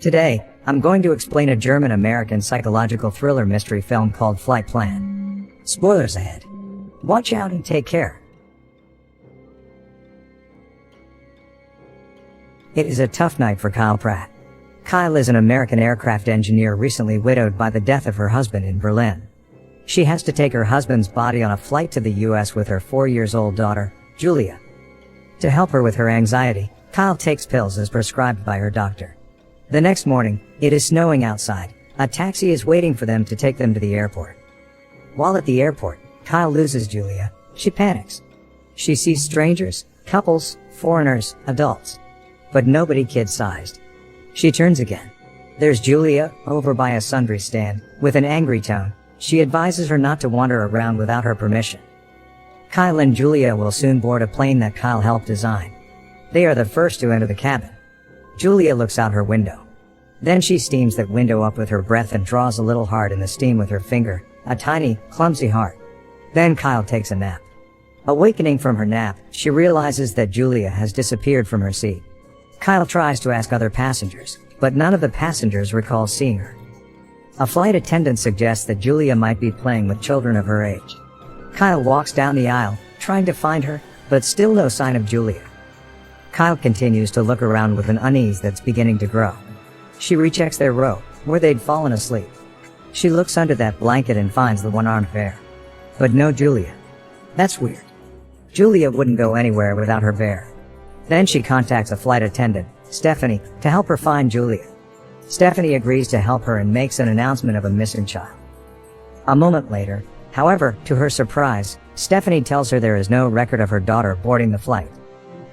Today, I'm going to explain a German-American psychological thriller mystery film called Flightplan. Spoilers ahead. Watch out and take care. It is a tough night for Kyle Pratt. Kyle is an American aircraft engineer recently widowed by the death of her husband in Berlin. She has to take her husband's body on a flight to the US with her 4-year-old daughter, Julia. To help her with her anxiety, Kyle takes pills as prescribed by her doctor. The next morning, it is snowing outside. A taxi is waiting for them to take them to the airport. While at the airport, Kyle loses Julia. She panics. She sees strangers, couples, foreigners, adults. But nobody kid-sized. She turns again. There's Julia, over by a sundry stand. With an angry tone, she advises her not to wander around without her permission. Kyle and Julia will soon board a plane that Kyle helped design. They are the first to enter the cabin. Julia looks out her window. Then she steams that window up with her breath and draws a little heart in the steam with her finger, a tiny, clumsy heart. Then Kyle takes a nap. Awakening from her nap, she realizes that Julia has disappeared from her seat. Kyle tries to ask other passengers, but none of the passengers recall seeing her. A flight attendant suggests that Julia might be playing with children of her age. Kyle walks down the aisle, trying to find her, but still no sign of Julia. Kyle continues to look around with an unease that's beginning to grow. She rechecks their row, where they'd fallen asleep. She looks under that blanket and finds the one-armed bear. But no Julia. That's weird. Julia wouldn't go anywhere without her bear. Then she contacts a flight attendant, Stephanie, to help her find Julia. Stephanie agrees to help her and makes an announcement of a missing child. A moment later, however, to her surprise, Stephanie tells her there is no record of her daughter boarding the flight.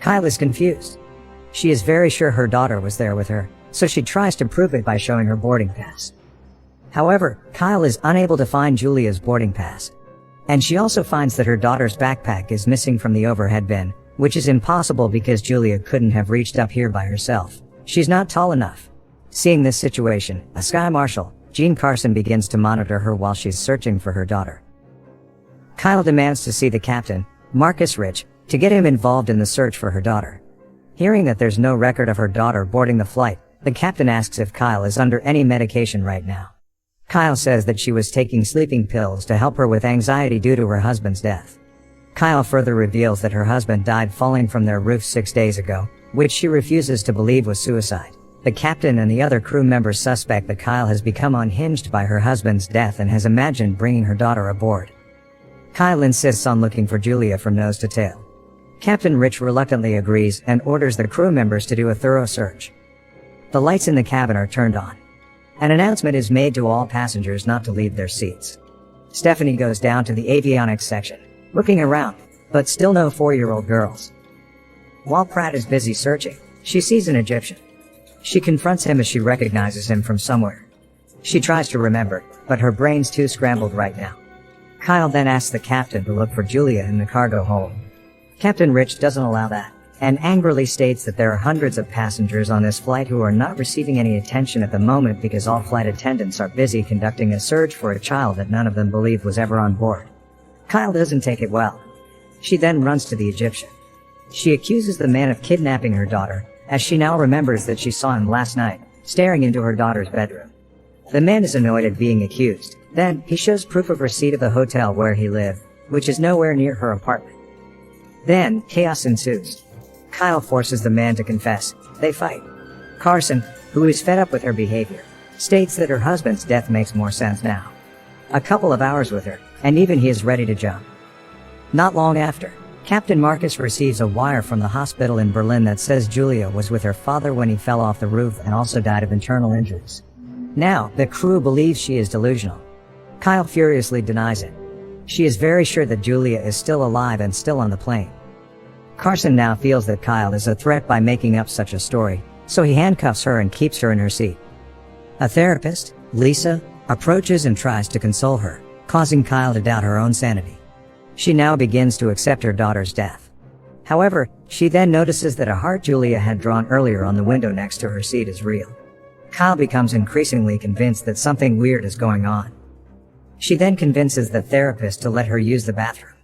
Kyle is confused. She is very sure her daughter was there with her, so she tries to prove it by showing her boarding pass. However, Kyle is unable to find Julia's boarding pass. And she also finds that her daughter's backpack is missing from the overhead bin, which is impossible because Julia couldn't have reached up here by herself. She's not tall enough. Seeing this situation, a Sky Marshal, Jean Carson, begins to monitor her while she's searching for her daughter. Kyle demands to see the captain, Marcus Rich, to get him involved in the search for her daughter. Hearing that there's no record of her daughter boarding the flight, the captain asks if Kyle is under any medication right now. Kyle says that she was taking sleeping pills to help her with anxiety due to her husband's death. Kyle further reveals that her husband died falling from their roof 6 days ago, which she refuses to believe was suicide. The captain and the other crew members suspect that Kyle has become unhinged by her husband's death and has imagined bringing her daughter aboard. Kyle insists on looking for Julia from nose to tail. Captain Rich reluctantly agrees and orders the crew members to do a thorough search. The lights in the cabin are turned on. An announcement is made to all passengers not to leave their seats. Stephanie goes down to the avionics section, looking around, but still no 4-year-old girls. While Pratt is busy searching, she sees an Egyptian. She confronts him as she recognizes him from somewhere. She tries to remember, but her brain's too scrambled right now. Kyle then asks the captain to look for Julia in the cargo hold. Captain Rich doesn't allow that, and angrily states that there are hundreds of passengers on this flight who are not receiving any attention at the moment because all flight attendants are busy conducting a search for a child that none of them believe was ever on board. Kyle doesn't take it well. She then runs to the Egyptian. She accuses the man of kidnapping her daughter, as she now remembers that she saw him last night, staring into her daughter's bedroom. The man is annoyed at being accused. Then, he shows proof of receipt of the hotel where he lived, which is nowhere near her apartment. Then, chaos ensues. Kyle forces the man to confess. They fight. Carson, who is fed up with her behavior, states that her husband's death makes more sense now. A couple of hours with her, and even he is ready to jump. Not long after, Captain Marcus receives a wire from the hospital in Berlin that says Julia was with her father when he fell off the roof and also died of internal injuries. Now, the crew believes she is delusional. Kyle furiously denies it. She is very sure that Julia is still alive and still on the plane. Carson now feels that Kyle is a threat by making up such a story, so he handcuffs her and keeps her in her seat. A therapist, Lisa, approaches and tries to console her, causing Kyle to doubt her own sanity. She now begins to accept her daughter's death. However, she then notices that a heart Julia had drawn earlier on the window next to her seat is real. Kyle becomes increasingly convinced that something weird is going on. She then convinces the therapist to let her use the bathroom.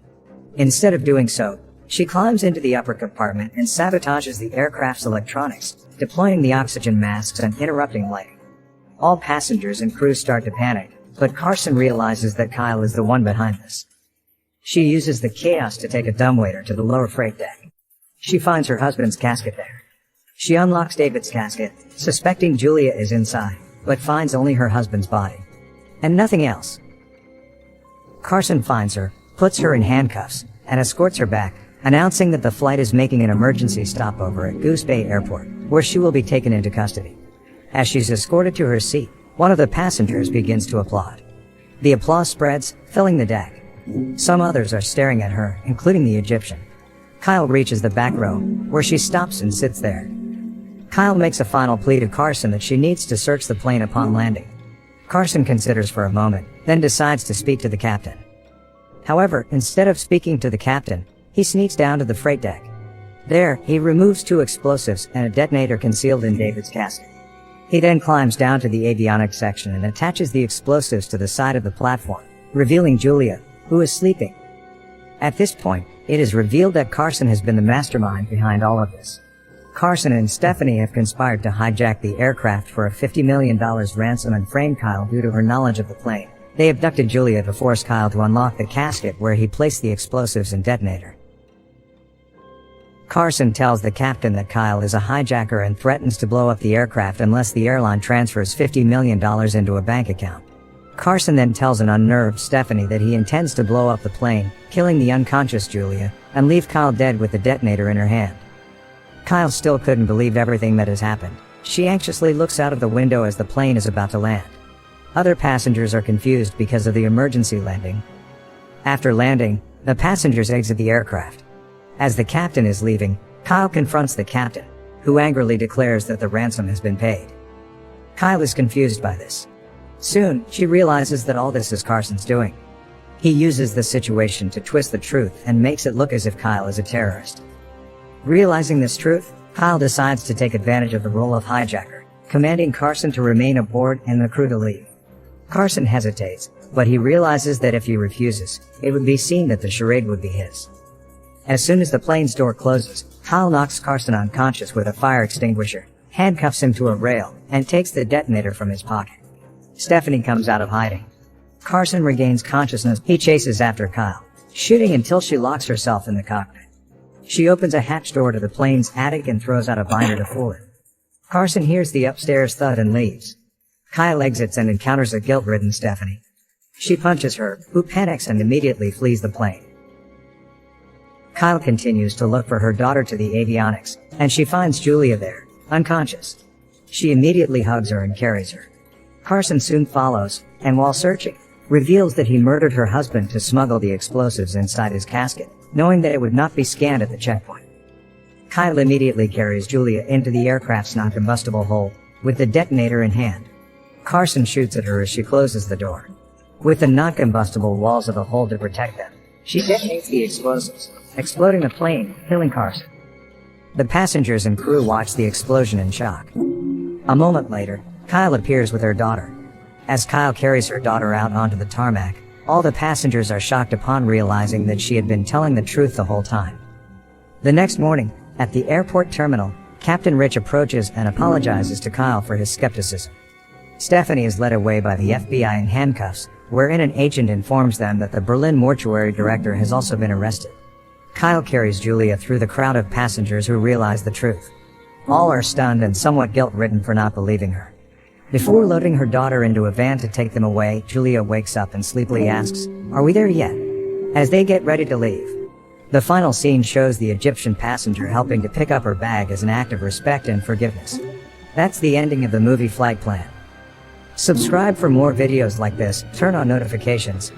Instead of doing so, She climbs into the upper compartment and sabotages the aircraft's electronics, deploying the oxygen masks and interrupting lighting. All passengers and crew start to panic, but Carson realizes that Kyle is the one behind this. She uses the chaos to take a dumbwaiter to the lower freight deck. She finds her husband's casket there. She unlocks David's casket, suspecting Julia is inside, but finds only her husband's body. And nothing else. Carson finds her, puts her in handcuffs, and escorts her back, announcing that the flight is making an emergency stopover at Goose Bay Airport, where she will be taken into custody. As she's escorted to her seat, one of the passengers begins to applaud. The applause spreads, filling the deck. Some others are staring at her, including the Egyptian. Kyle reaches the back row, where she stops and sits there. Kyle makes a final plea to Carson that she needs to search the plane upon landing. Carson considers for a moment, then decides to speak to the captain. However, instead of speaking to the captain, he sneaks down to the freight deck. There, he removes 2 explosives and a detonator concealed in David's casket. He then climbs down to the avionics section and attaches the explosives to the side of the platform, revealing Julia, who is sleeping. At this point, it is revealed that Carson has been the mastermind behind all of this. Carson and Stephanie have conspired to hijack the aircraft for a $50 million ransom and frame Kyle due to her knowledge of the plane. They abducted Julia to force Kyle to unlock the casket where he placed the explosives and detonator. Carson tells the captain that Kyle is a hijacker and threatens to blow up the aircraft unless the airline transfers $50 million into a bank account. Carson then tells an unnerved Stephanie that he intends to blow up the plane, killing the unconscious Julia, and leave Kyle dead with the detonator in her hand. Kyle still couldn't believe everything that has happened. She anxiously looks out of the window as the plane is about to land. Other passengers are confused because of the emergency landing. After landing, the passengers exit the aircraft. As the captain is leaving, Kyle confronts the captain, who angrily declares that the ransom has been paid. Kyle is confused by this. Soon, she realizes that all this is Carson's doing. He uses the situation to twist the truth and makes it look as if Kyle is a terrorist. Realizing this truth, Kyle decides to take advantage of the role of hijacker, commanding Carson to remain aboard and the crew to leave. Carson hesitates, but he realizes that if he refuses, it would be seen that the charade would be his. As soon as the plane's door closes, Kyle knocks Carson unconscious with a fire extinguisher, handcuffs him to a rail, and takes the detonator from his pocket. Stephanie comes out of hiding. Carson regains consciousness. He chases after Kyle, shooting until she locks herself in the cockpit. She opens a hatch door to the plane's attic and throws out a binder to fool it. Carson hears the upstairs thud and leaves. Kyle exits and encounters a guilt-ridden Stephanie. She punches her, who panics and immediately flees the plane. Kyle continues to look for her daughter to the avionics, and she finds Julia there, unconscious. She immediately hugs her and carries her. Carson soon follows, and while searching, reveals that he murdered her husband to smuggle the explosives inside his casket, knowing that it would not be scanned at the checkpoint. Kyle immediately carries Julia into the aircraft's non-combustible hold, with the detonator in hand. Carson shoots at her as she closes the door. With the non-combustible walls of the hold to protect them, she detonates the explosives, exploding the plane, killing Carson. The passengers and crew watch the explosion in shock. A moment later, Kyle appears with her daughter. As Kyle carries her daughter out onto the tarmac, all the passengers are shocked upon realizing that she had been telling the truth the whole time. The next morning, at the airport terminal, Captain Rich approaches and apologizes to Kyle for his skepticism. Stephanie is led away by the FBI in handcuffs, wherein an agent informs them that the Berlin mortuary director has also been arrested. Kyle carries Julia through the crowd of passengers who realize the truth. All are stunned and somewhat guilt-ridden for not believing her. Before loading her daughter into a van to take them away, Julia wakes up and sleepily asks, "Are we there yet?" as they get ready to leave. The final scene shows the Egyptian passenger helping to pick up her bag as an act of respect and forgiveness. That's the ending of the movie Flightplan. Subscribe for more videos like this, turn on notifications,